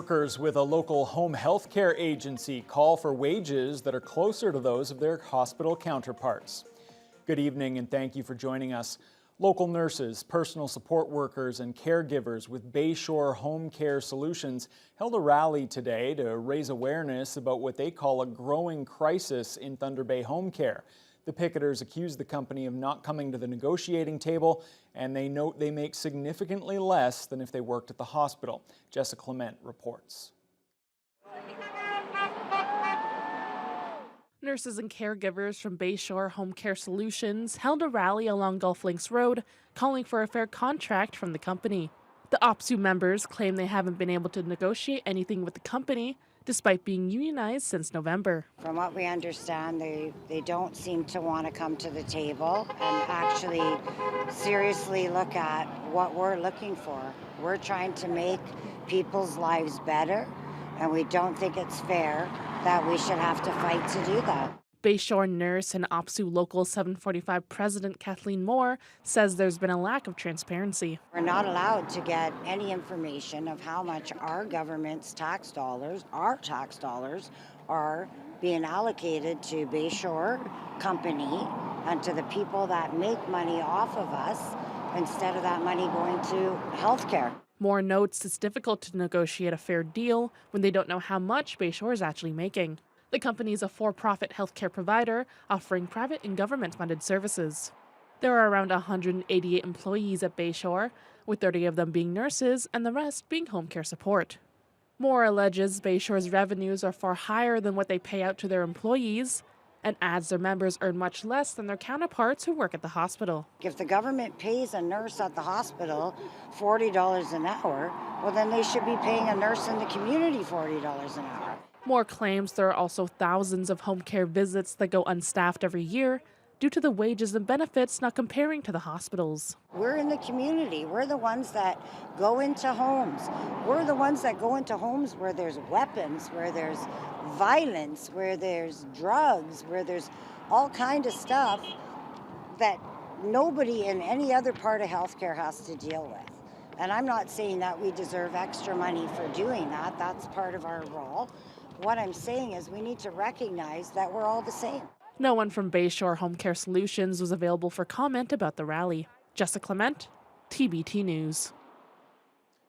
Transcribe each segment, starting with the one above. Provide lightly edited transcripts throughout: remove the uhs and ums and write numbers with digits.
Workers with a local home health care agency call for wages that are closer to those of their hospital counterparts. Good evening and thank you for joining us. Local nurses, personal support workers, and caregivers with Bayshore Home Care Solutions held a rally today to raise awareness about what they call a growing crisis in Thunder Bay home care. The picketers accuse the company of not coming to the negotiating table, and they note they make significantly less than if they worked at the hospital. Jessica Clement reports. Nurses and caregivers from Bayshore Home Care Solutions held a rally along Gulf Links Road, calling for a fair contract from the company. The OPSU members claim they haven't been able to negotiate anything with the company, despite being unionized since November. From what we understand, they don't seem to want to come to the table and actually seriously look at what we're looking for. We're trying to make people's lives better, and we don't think it's fair that we should have to fight to do that. Bayshore nurse and OPSU Local 745 President Kathleen Moore says there's been a lack of transparency. We're not allowed to get any information of how much our government's tax dollars, are being allocated to Bayshore Company and to the people that make money off of us instead of that money going to healthcare. Moore notes it's difficult to negotiate a fair deal when they don't know how much Bayshore is actually making. The company is a for-profit healthcare provider offering private and government-funded services. There are around 188 employees at Bayshore, with 30 of them being nurses and the rest being home care support. Moore alleges Bayshore's revenues are far higher than what they pay out to their employees, and adds their members earn much less than their counterparts who work at the hospital. If the government pays a nurse at the hospital $40 an hour, well then they should be paying a nurse in the community $40 an hour. Moore claims there are also thousands of home care visits that go unstaffed every year due to the wages and benefits not comparing to the hospitals. We're in the community. We're the ones that go into homes. We're the ones that go into homes where there's weapons, where there's violence, where there's drugs, where there's all kind of stuff that nobody in any other part of healthcare has to deal with. And I'm not saying that we deserve extra money for doing that. That's part of our role. What I'm saying is we need to recognize that we're all the same. No one from Bayshore Home Care Solutions was available for comment about the rally. Jessica Clement, TBT News.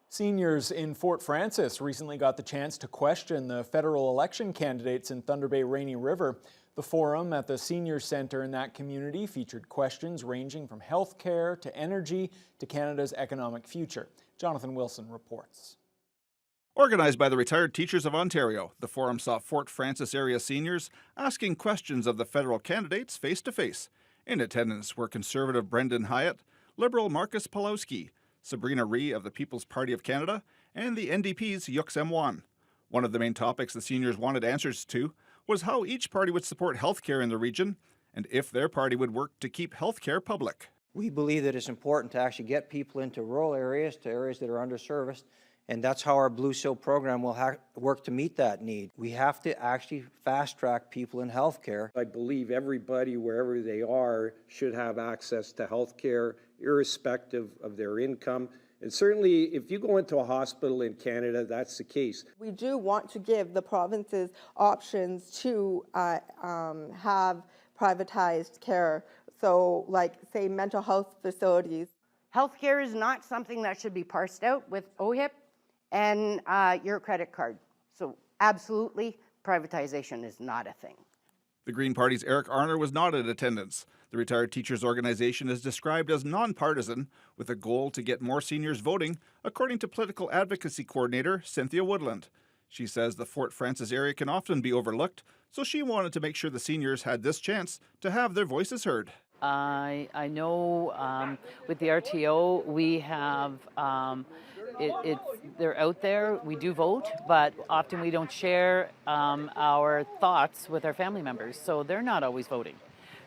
Seniors in Fort Frances recently got the chance to question the federal election candidates in Thunder Bay Rainy River. The forum at the Senior Centre in that community featured questions ranging from health care to energy to Canada's economic future. Jonathan Wilson reports. Organized by the Retired Teachers of Ontario, the forum saw Fort Frances area seniors asking questions of the federal candidates face-to-face. In attendance were Conservative Brendan Hyatt, Liberal Marcus Pawlowski, Sabrina Rhee of the People's Party of Canada, and the NDP's Yuk Sem Wan. One of the main topics the seniors wanted answers to was how each party would support healthcare in the region and if their party would work to keep healthcare public. We believe that it's important to actually get people into rural areas, to areas that are underserviced, and that's how our Blue Seal program will work to meet that need. We have to actually fast-track people in healthcare. I believe everybody, wherever they are, should have access to healthcare, irrespective of their income. And certainly, if you go into a hospital in Canada, that's the case. We do want to give the provinces options to have privatized care. So, like, say, mental health facilities. Healthcare is not something that should be parsed out with OHIP and your credit card. So absolutely, privatization is not a thing. The Green Party's Eric Arner was not in attendance. The Retired Teachers Organization is described as nonpartisan, with a goal to get more seniors voting, according to political advocacy coordinator Cynthia Woodland. She says the Fort Frances area can often be overlooked, so she wanted to make sure the seniors had this chance to have their voices heard. I know with the RTO we have they're out there. We do vote, but often we don't share our thoughts with our family members, so they're not always voting.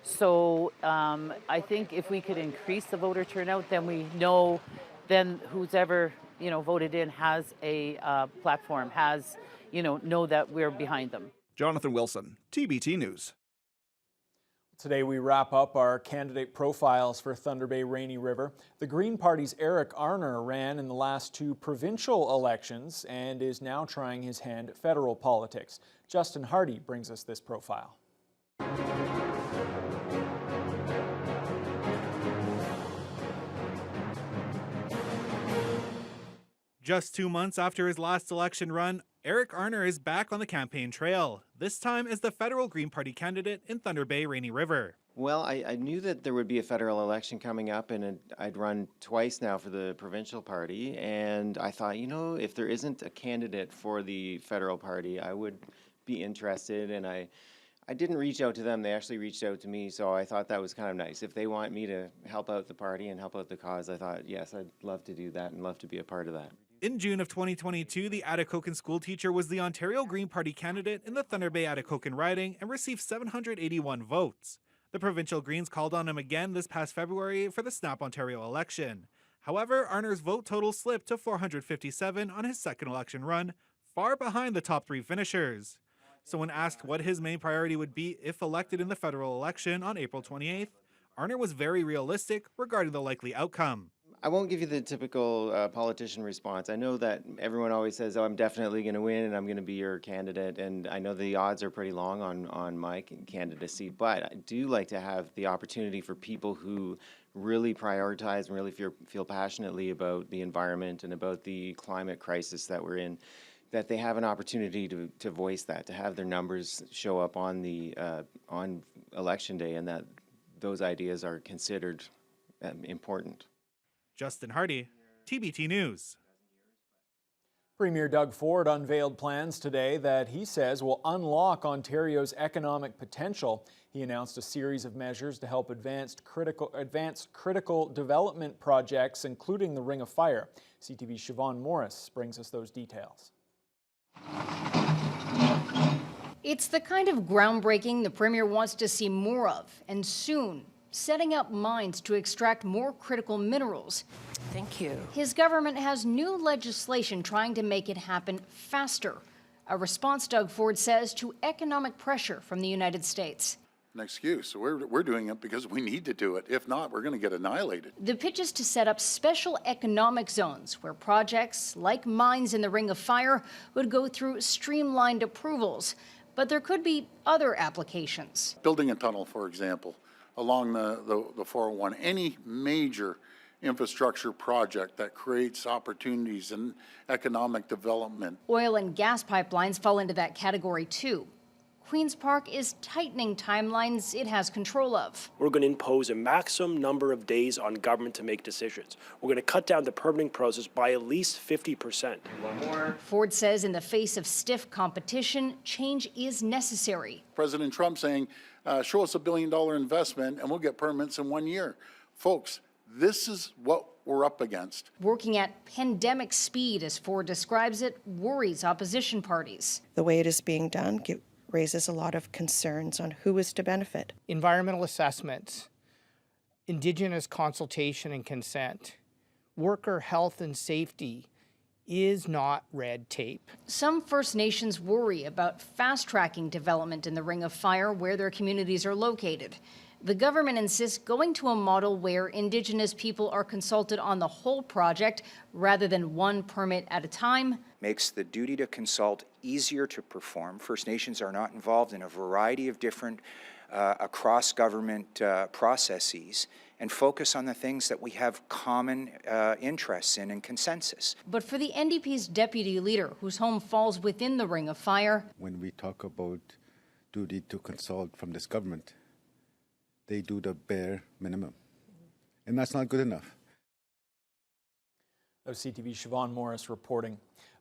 So I think if we could increase the voter turnout, then we know then who's ever voted in has a platform, has know that we're behind them. Jonathan Wilson, TBT News. Today we wrap up our candidate profiles for Thunder Bay Rainy River. The Green Party's Eric Arner ran in the last 2 provincial elections and is now trying his hand at federal politics. Justin Hardy brings us this profile. Just 2 months after his last election run, Eric Arner is back on the campaign trail, this time as the federal Green Party candidate in Thunder Bay Rainy River. Well, I knew that there would be a federal election coming up, and I'd run twice now for the provincial party, and I thought, you know, if there isn't a candidate for the federal party, I would be interested, and I didn't reach out to them, they actually reached out to me, so I thought that was kind of nice. If they want me to help out the party and help out the cause, I thought, yes, I'd love to do that and love to be a part of that. In June of 2022, the Atikokan schoolteacher was the Ontario Green Party candidate in the Thunder Bay Atikokan riding and received 781 votes. The provincial Greens called on him again this past February for the Snap Ontario election. However, Arner's vote total slipped to 457 on his second election run, far behind the top 3 finishers. So when asked what his main priority would be if elected in the federal election on April 28th, Arner was very realistic regarding the likely outcome. I won't give you the typical politician response. I know that everyone always says, oh, I'm definitely going to win and I'm going to be your candidate. And I know the odds are pretty long on my candidacy, but I do like to have the opportunity for people who really prioritize and really feel passionately about the environment and about the climate crisis that we're in, that they have an opportunity to voice that, to have their numbers show up on the on election day, and that those ideas are considered important. Justin Hardy, TBT News. Premier Doug Ford unveiled plans today that he says will unlock Ontario's economic potential. He announced a series of measures to help advance critical development projects, including the Ring of Fire. CTV's Siobhan Morris brings us those details. It's the kind of groundbreaking the Premier wants to see more of, and soon. Setting up mines to extract more critical minerals. Thank you. His government has new legislation trying to make it happen faster. A response, Doug Ford says, to economic pressure from the United States. An excuse. So we're doing it because we need to do it. If not, we're going to get annihilated. The pitch is to set up special economic zones where projects like mines in the Ring of Fire would go through streamlined approvals. But there could be other applications. Building a tunnel, for example, along the 401, any major infrastructure project that creates opportunities and economic development. Oil and gas pipelines fall into that category too. Queen's Park is tightening timelines it has control of. We're going to impose a maximum number of days on government to make decisions. We're going to cut down the permitting process by at least 50%. One more. Ford says in the face of stiff competition, change is necessary. President Trump saying, show us $1 billion investment and we'll get permits in 1 year. Folks, this is what we're up against. Working at pandemic speed, as Ford describes it, worries opposition parties. The way it is being done raises a lot of concerns on who is to benefit. Environmental assessments, Indigenous consultation and consent, worker health and safety is not red tape. Some First Nations worry about fast-tracking development in the Ring of Fire where their communities are located. The government insists going to a model where Indigenous people are consulted on the whole project rather than one permit at a time. Makes the duty to consult easier to perform. First Nations are not involved in a variety of different across government processes, and focus on the things that we have common interests in and consensus. But for the NDP's deputy leader, whose home falls within the Ring of Fire, when we talk about duty to consult from this government, they do the bare minimum, and that's not good enough. That was CTV's Siobhan Morris reporting.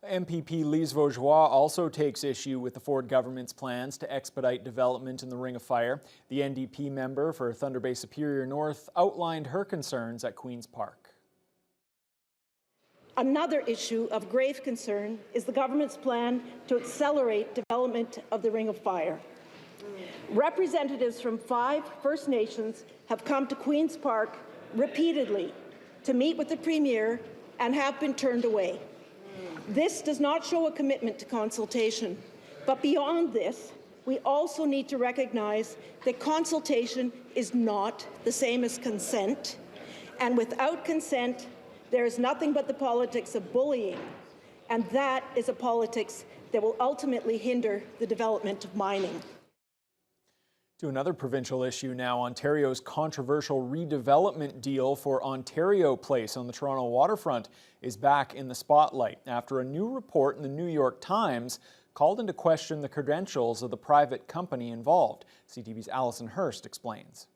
MPP Lise Vaugeois also takes issue with the Ford government's plans to expedite development in the Ring of Fire. The NDP member for Thunder Bay Superior North outlined her concerns at Queen's Park. Another issue of grave concern is the government's plan to accelerate development of the Ring of Fire. Representatives from 5 First Nations have come to Queen's Park repeatedly to meet with the Premier and have been turned away. This does not show a commitment to consultation, but beyond this, We also need to recognize that consultation is not the same as consent, and without consent, there is nothing but the politics of bullying, and that is a politics that will ultimately hinder the development of mining. To another provincial issue now, Ontario's controversial redevelopment deal for Ontario Place on the Toronto waterfront is back in the spotlight after a new report in the New York Times called into question the credentials of the private company involved. CTV's Alison Hurst explains.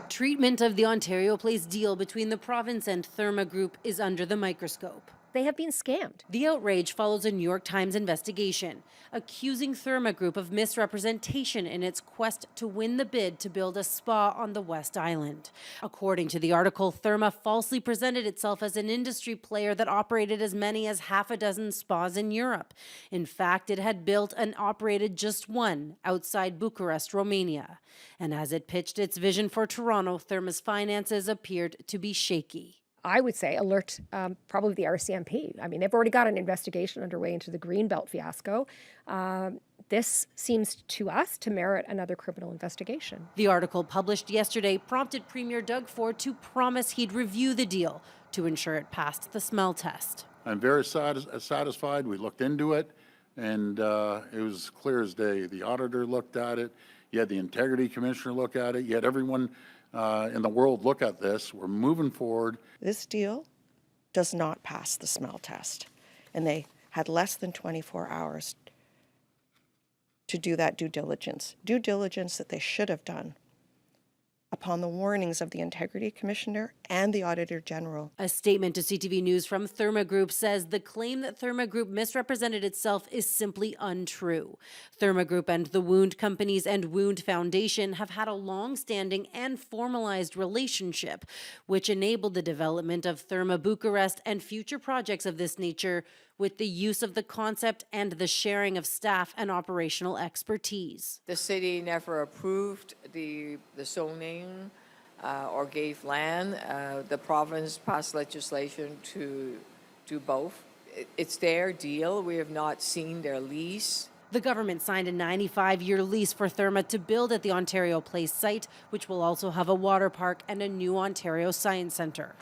Treatment of the Ontario Place deal between the province and Therma Group is under the microscope. They have been scammed. The outrage follows a New York Times investigation, accusing Therma Group of misrepresentation in its quest to win the bid to build a spa on the West Island. According to the article, Therma falsely presented itself as an industry player that operated as many as half a dozen spas in Europe. In fact, it had built and operated just one outside Bucharest, Romania. And as it pitched its vision for Toronto, Therma's finances appeared to be shaky. I would say alert probably the RCMP. I mean, they've already got an investigation underway into the Greenbelt fiasco. This seems to us to merit another criminal investigation. The article published yesterday prompted Premier Doug Ford to promise he'd review the deal to ensure it passed the smell test. I'm very satisfied. We looked into it, and it was clear as day. The auditor looked at it. You had the integrity commissioner look at it. You had everyone in the world look at this. We're moving forward. This deal does not pass the smell test, and they had less than 24 hours to do that due diligence that they should have done upon the warnings of the Integrity Commissioner and the Auditor General. A statement to CTV News from Therma Group says the claim that Therma Group misrepresented itself is simply untrue. Therma Group and the Wound Companies and Wound Foundation have had a long-standing and formalized relationship, which enabled the development of Therma Bucharest and future projects of this nature with the use of the concept and the sharing of staff and operational expertise. The city never approved the zoning or gave land. The province passed legislation to do both. It's their deal. We have not seen their lease. The government signed a 95-year lease for Therma to build at the Ontario Place site, which will also have a water park and a new Ontario Science Centre.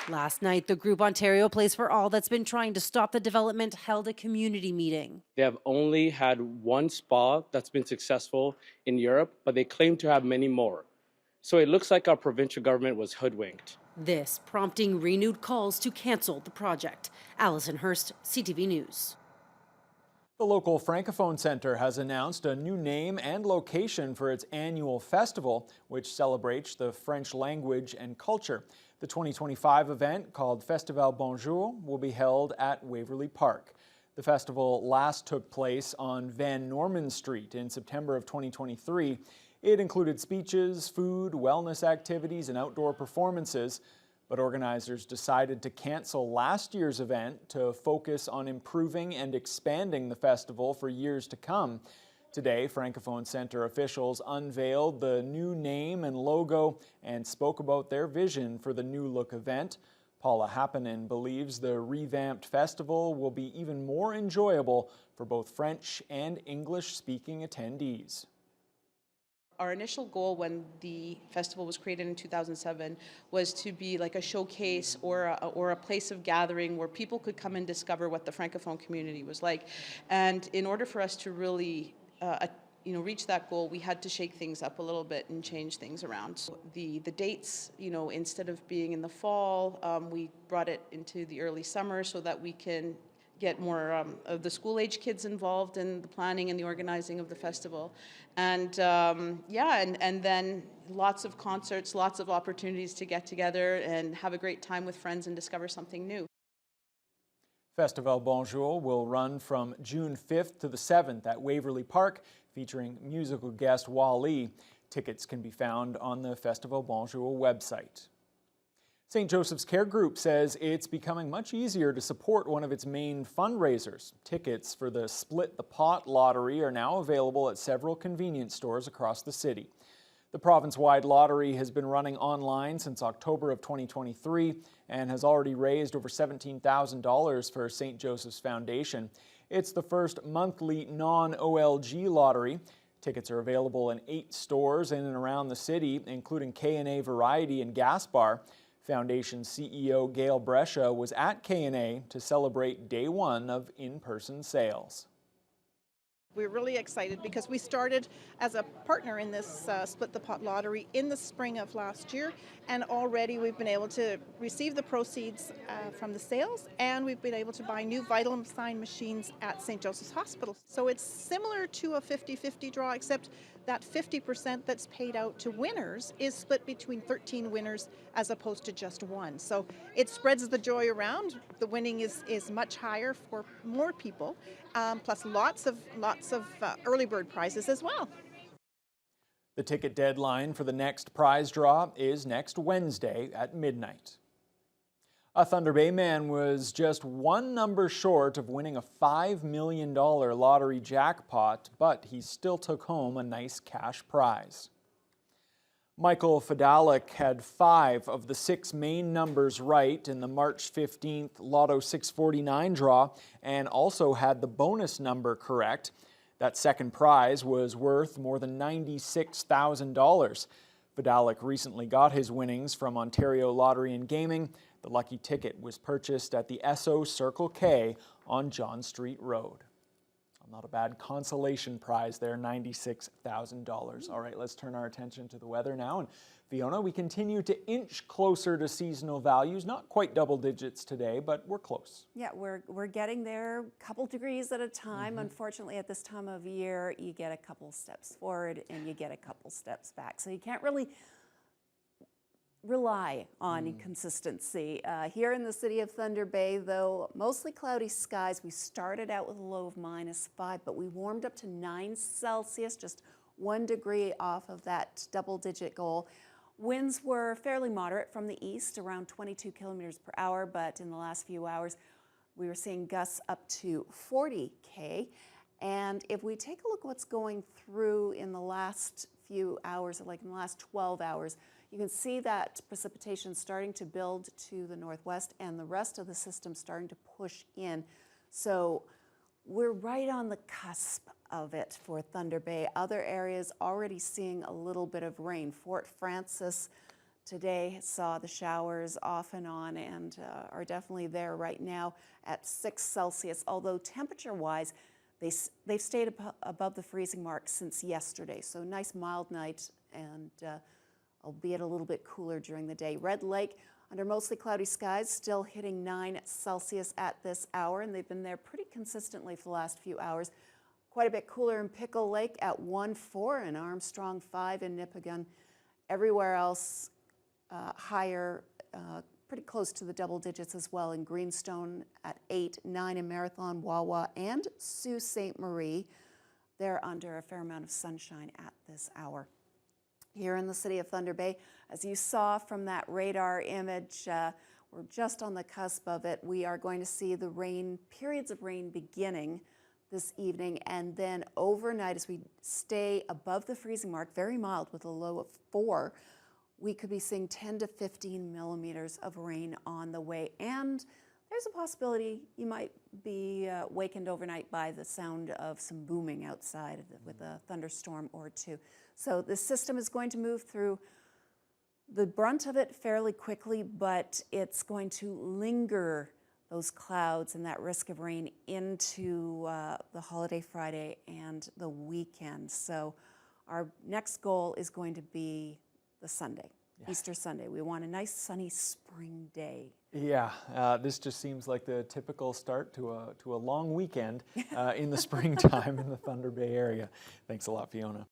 Last night, the group Ontario Place for All that's been trying to stop the development held a community meeting. They have only had one spa that's been successful in Europe, but they claim to have many more. So it looks like our provincial government was hoodwinked. This prompting renewed calls to cancel the project. Alison Hurst, CTV News. The local Francophone Centre has announced a new name and location for its annual festival, which celebrates the French language and culture. The 2025 event, called Festival Bonjour, will be held at Waverley Park. The festival last took place on Van Norman Street in September of 2023. It included speeches, food, wellness activities, and outdoor performances. But organizers decided to cancel last year's event to focus on improving and expanding the festival for years to come. Today, Francophone Centre officials unveiled the new name and logo and spoke about their vision for the new look event. Paula Happanen believes the revamped festival will be even more enjoyable for both French and English-speaking attendees. Our initial goal when the festival was created in 2007 was to be like a showcase or a place of gathering where people could come and discover what the Francophone community was like. And in order for us to really reach that goal, we had to shake things up a little bit and change things around. So the dates, instead of being in the fall, we brought it into the early summer so that we can get more of the school-age kids involved in the planning and the organizing of the festival. And and then lots of concerts, lots of opportunities to get together and have a great time with friends and discover something new. Festival Bonjour will run from June 5th to the 7th at Waverley Park, featuring musical guest Wally. Tickets can be found on the Festival Bonjour website. St. Joseph's Care Group says it's becoming much easier to support one of its main fundraisers. Tickets for the Split the Pot lottery are now available at several convenience stores across the city. The province-wide lottery has been running online since October of 2023 and has already raised over $17,000 for St. Joseph's Foundation. It's the first monthly non-OLG lottery. Tickets are available in 8 stores in and around the city, including K&A Variety and Gas Bar. Foundation CEO Gail Brescia was at K&A to celebrate day 1 of in-person sales. We're really excited because we started as a partner in this Split the Pot lottery in the spring of last year, and already we've been able to receive the proceeds from the sales, and we've been able to buy new vital sign machines at St. Joseph's Hospital. So it's similar to a 50-50 draw, except that 50% that's paid out to winners is split between 13 winners as opposed to just one. So it spreads the joy around. The winning is much higher for more people, plus lots of early bird prizes as well. The ticket deadline for the next prize draw is next Wednesday at midnight. A Thunder Bay man was just one number short of winning a $5 million lottery jackpot, but he still took home a nice cash prize. Michael Fidalek had 5 of the 6 main numbers right in the March 15th Lotto 649 draw and also had the bonus number correct. That second prize was worth more than $96,000. Fidalek recently got his winnings from Ontario Lottery and Gaming. The lucky ticket was purchased at the Esso Circle K on John Street Road. Not a bad consolation prize there, $96,000. All right, let's turn our attention to the weather now. And Fiona, we continue to inch closer to seasonal values. Not quite double digits today, but we're close. Yeah, we're getting there a couple degrees at a time. Unfortunately, at this time of year, you get a couple steps forward and you get a couple steps back. So you can't really rely on consistency. Here in the city of Thunder Bay, though, mostly cloudy skies. We started out with a low of -5, but we warmed up to 9 Celsius, just 1 degree off of that double-digit goal. Winds were fairly moderate from the east, around 22 kilometers per hour, but in the last few hours, we were seeing gusts up to 40 And if we take a look at what's going through in the last few hours, like in the last 12 hours, you can see that precipitation starting to build to the northwest and the rest of the system starting to push in. So we're right on the cusp of it for Thunder Bay. Other areas already seeing a little bit of rain. Fort Frances today saw the showers off and on and are definitely there right now at 6 Celsius, although temperature-wise, they've stayed above the freezing mark since yesterday. So nice mild night and albeit a little bit cooler during the day. Red Lake, under mostly cloudy skies, still hitting 9 Celsius at this hour, and they've been there pretty consistently for the last few hours. Quite a bit cooler in Pickle Lake at 1.4 and Armstrong 5 in Nipigon. Everywhere else higher, pretty close to the double digits as well in Greenstone at 8, 9 in Marathon, Wawa, and Sault Ste. Marie. They're under a fair amount of sunshine at this hour. Here in the city of Thunder Bay, as you saw from that radar image, we're just on the cusp of it. We are going to see the rain, periods of rain beginning this evening, and then overnight as we stay above the freezing mark, very mild with a low of 4, we could be seeing 10 to 15 millimeters of rain on the way. And there's a possibility you might be wakened overnight by the sound of some booming outside with a thunderstorm or two. So the system is going to move through the brunt of it fairly quickly, but it's going to linger those clouds and that risk of rain into the holiday Friday and the weekend. So our next goal is going to be the Sunday, Easter Sunday. We want a nice sunny spring day. Yeah, this just seems like the typical start to a long weekend in the springtime in the Thunder Bay area. Thanks a lot, Fiona.